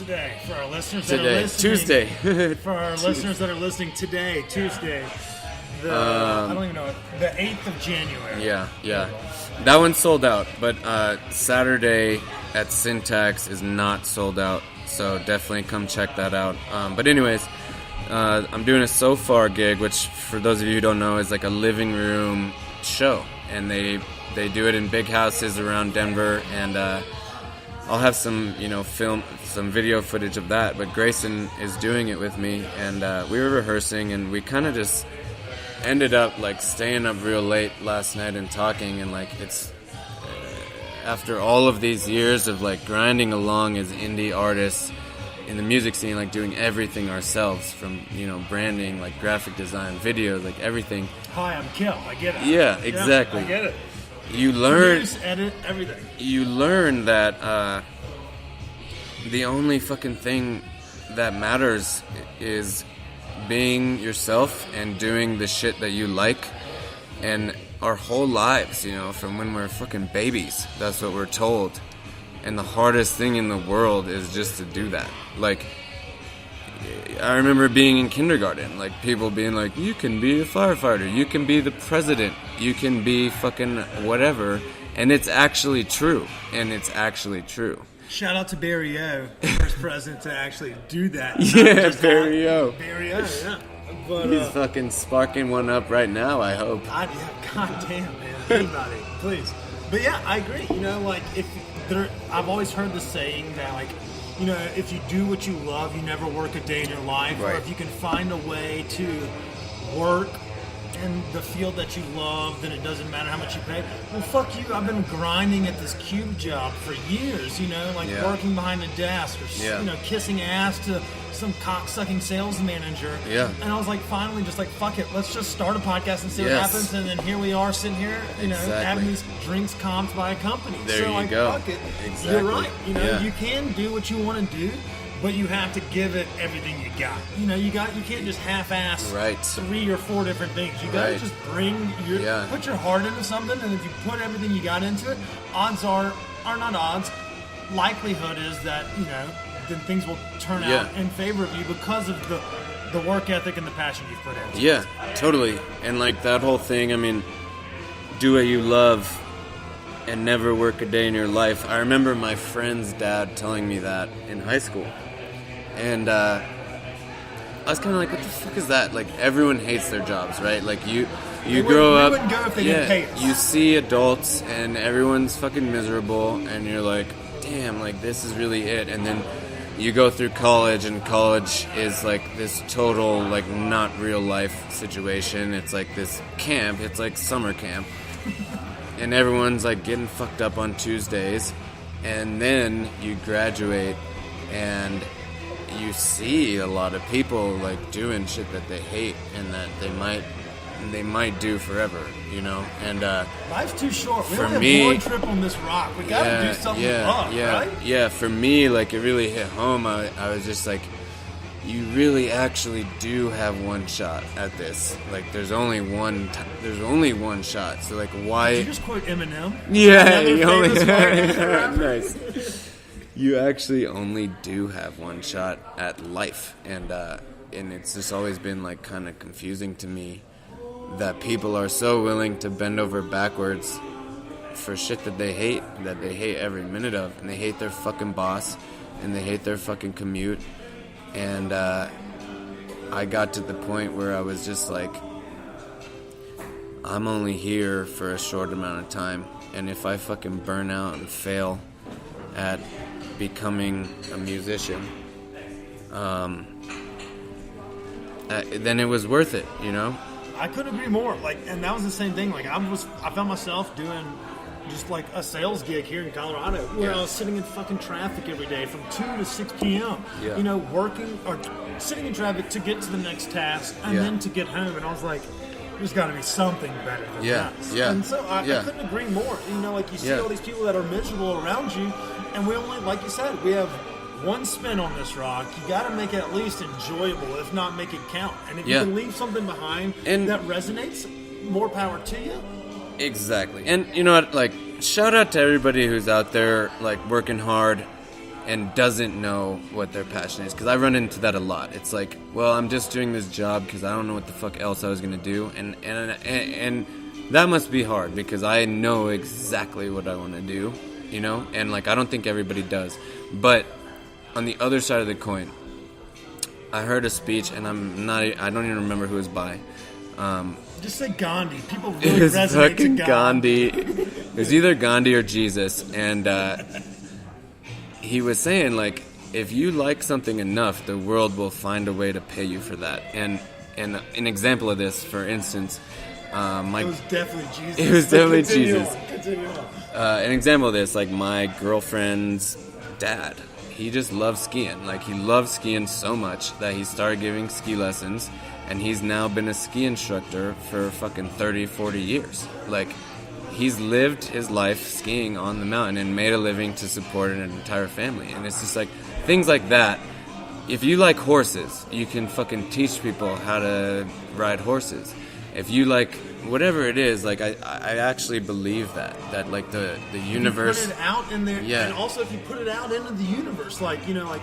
today? For our listeners that are listening. Tuesday. For our listeners that are listening today, Tuesday. I don't even know. The 8th of January. Yeah. That one's sold out, but Saturday at Syntax is not sold out, so definitely come check that out. But anyways, I'm doing a So Far gig, which for those of you who don't know is like a living room show, and they do it in big houses around Denver, and I'll have some video footage of that. But Grayson is doing it with me, and we were rehearsing, and we kind of just ended up like staying up real late last night and talking, and like it's after all of these years of like grinding along as indie artists in the music scene, like doing everything ourselves, from branding, like graphic design, video, like everything. Hi, I'm Kel. I get it. Yeah, exactly. I get it. You learn, produce, edit, everything. You learn that the only fucking thing that matters is being yourself and doing the shit that you like. And our whole lives, from when we're fucking babies, that's what we're told. And the hardest thing in the world is just to do that. Like, I remember being in kindergarten, like people being like, you can be a firefighter, you can be the president, you can be fucking whatever. And it's actually true. Shout out to Barry O, first president to actually do that. Yeah, Barry O. Barry O, yeah. But, he's fucking sparking one up right now, I hope. God damn, man. Anybody, please. But yeah, I agree. I've always heard the saying that, like, if you do what you love, you never work a day in your life. Right. Or if you can find a way to work in the field that you love, then it doesn't matter how much you pay. Well, fuck you. I've been grinding at this cube job for years, working behind a desk or, kissing ass to some cock-sucking sales manager. Yeah. And I was like, finally, just like, fuck it. Let's just start a podcast and see what happens. And then here we are sitting here, having these drinks comped by a company. There you go. Fuck it. Exactly. You're right. You can do what you want to do, but you have to give it everything you got. You can't just half-ass 3 or 4 different things. You got to just put your heart into something, and if you put everything you got into it, odds are not odds. Likelihood is that, then things will turn out in favor of you because of the work ethic and the passion you've put into it. Yeah, totally. And like that whole thing, I mean, do what you love and never work a day in your life. I remember my friend's dad telling me that in high school. And I was kind of like, what the fuck is that? Like, everyone hates their jobs, right? Like, you grow up, wouldn't go if they didn't pay us. You see adults and everyone's fucking miserable, and you're like, damn, like, this is really it. And then you go through college, and college is like this total, like, not real life situation. It's like this camp. It's like summer camp. And everyone's like getting fucked up on Tuesdays. And then you graduate and you see a lot of people like doing shit that they hate and that they might do forever, and life's too short. We for only me, have one trip on this rock. We gotta do something right? Yeah, for me, like, it really hit home. I was just like, you really actually do have one shot at this. Like, there's only one shot. So like, why? Did you just quote Eminem? Yeah, you only nice. You actually only do have one shot at life, and it's just always been like kind of confusing to me that people are so willing to bend over backwards for shit that they hate every minute of, and they hate their fucking boss, and they hate their fucking commute, and I got to the point where I was just like, I'm only here for a short amount of time, and if I fucking burn out and fail at becoming a musician, then it was worth it, I couldn't agree more. Like, and that was the same thing. Like, I found myself doing just like a sales gig here in Colorado, where I was sitting in fucking traffic every day from 2 to 6 p.m. Yeah. Working or sitting in traffic to get to the next task and then to get home. And I was like, there's got to be something better than this. Yeah. And so I couldn't agree more. Like, you see all these people that are miserable around you, and we only, like you said, we have one spin on this rock. You got to make it at least enjoyable, if not make it count. And if you can leave something behind that resonates, more power to you. Exactly. And you know what, like, shout out to everybody who's out there, like, working hard and doesn't know what their passion is. Because I run into that a lot. It's like, well, I'm just doing this job because I don't know what the fuck else I was going to do. And that must be hard because I know exactly what I want to do, you know? And, like, I don't think everybody does. But on the other side of the coin, I heard a speech, and I don't even remember who it was by. Just say Gandhi. People really resonate to fucking Gandhi. It was either Gandhi or Jesus, and he was saying, like, if you like something enough, the world will find a way to pay you for that. And an example of this, for instance, it was definitely Jesus. It was definitely Jesus. Continue on. An example of this, like my girlfriend's dad, he just loves skiing. Like, he loves skiing so much that he started giving ski lessons, and he's now been a ski instructor for fucking 30, 40 years. Like, he's lived his life skiing on the mountain and made a living to support an entire family. And it's just like, things like that. If you like horses, you can fucking teach people how to ride horses. If you like whatever it is, like, I actually believe that like the universe. If you put it out in there, yeah. And also if you put it out into the universe, like, you know, like,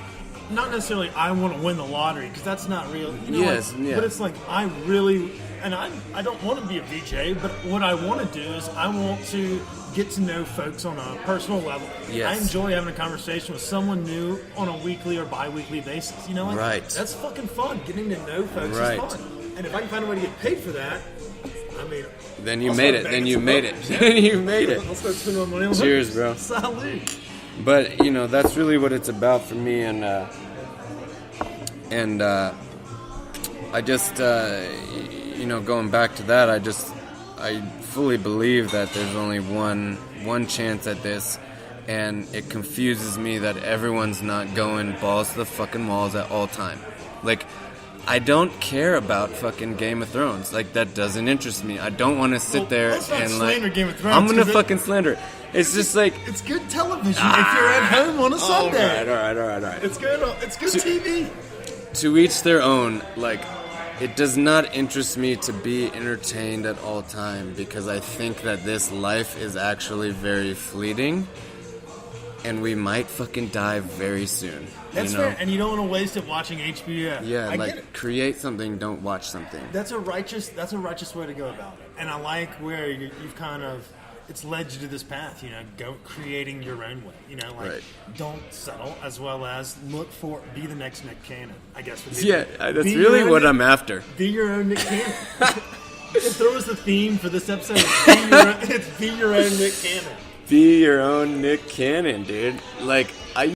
not necessarily I want to win the lottery, because that's not real. You know, yes, like, yeah. But it's like, I really, and I don't want to be a VJ, but what I want to do is I want to get to know folks on a personal level. Yes. I enjoy having a conversation with someone new on a weekly or bi-weekly basis. You know, like, right. That's fucking fun. Getting to know folks right. is fun. And if I can find a way to get paid for that, I mean, then you made it. Then you made it. Then you made it. I'll start spending my money on Cheers, bro. Salud. But, you know, that's really what it's about for me, and I just, you know, going back to that, I fully believe that there's only one chance at this, and it confuses me that everyone's not going balls to the fucking walls at all time. Like, I don't care about fucking Game of Thrones. Like, that doesn't interest me. I don't want to sit there let's not and, slander like, Game of Thrones, I'm gonna fucking slander it. It's just like, it's good television if you're at home on a Sunday. All right. It's good TV. To each their own. Like, it does not interest me to be entertained at all time, because I think that this life is actually very fleeting, and we might fucking die very soon. That's you know? fair, and you don't want to waste it watching HBO. Yeah, I like, get it. create something, don't watch something. That's a righteous way to go about it, and I like where you've kind of, it's led you to this path. You know, go creating your own way. You know, like, right. Don't settle, as well as be the next Nick Cannon. I guess. Yeah, that's really what I'm after. Be your own Nick Cannon. If there was the theme for this episode, it's be your own Nick Cannon. Be your own Nick Cannon, dude. Like, I